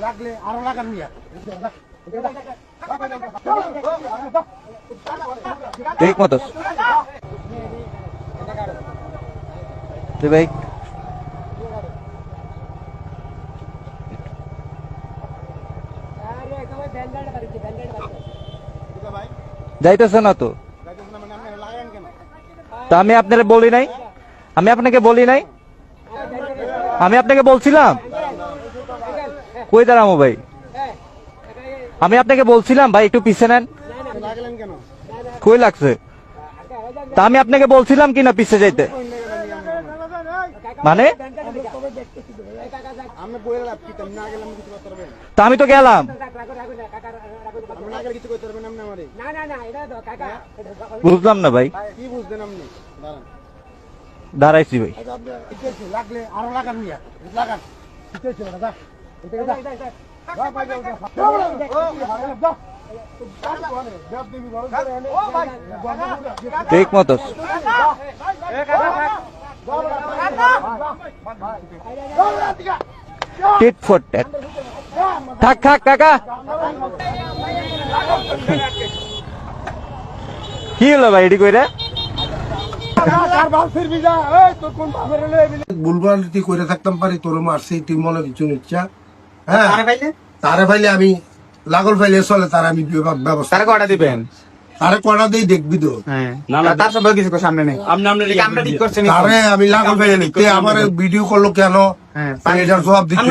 লাগলে আরো লাগান মিয়া ঠিক মতো ভাই যাইতেছে না তো তা আমি আপনাকে বলি নাই আমি আপনাকে বলছিলাম কই দাঁড়াবো ভাই আমি আপনাকে বলছিলাম ভাই একটু পিছে নেন কই লাগছে তা আমি আপনাকে বলছিলাম কিনা পিছে যাইতে মানে তা আমি তো গেলাম বুঝলাম না ভাই দাঁড়াইছি ভাই লাগলে আরো লাগান মিয়া লাগান ঠিক মতো টিট ফর ট্যাট থাক থাক কাকা কি হলো ভাই এটি কইরা বুলবালিটি করে থাকতাম পারি তোর মারছি তুই মনে কিছু নিচ্ছা হ্যাঁ তারে ফাইলে আমি লাগল ফাইলে চলে তার আমি ব্যবস্থা তারা কটা দিবেন তারে কটা দিয়ে দেখবি তো না না তার সব কিছু সামনে নেই আমরা ঠিক করছেন তারে আমি লাগল ফাইলে নিতে আমার ভিডিও করলো কেন এটার জবাব দিতে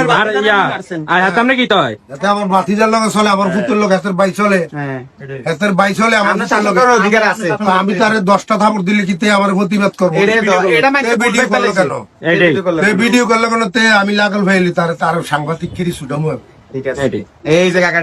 সামনে কি হয় যাতে আমার ভাতিজার লগে চলে আমার পুত্রের লোক হাতের বাই চলে হাতের বাই চলে আমার অধিকার আছে আমি তারে 10টা থাপড় দিলে কি আমার প্রতিবাদ করবো ভিডিও করলো কেন ভিডিও করলো কেন তে আমি লাগল ফাইলি তার সাংবাদিক কিরি ছুটামো ঠিক আছে এই যে কাকা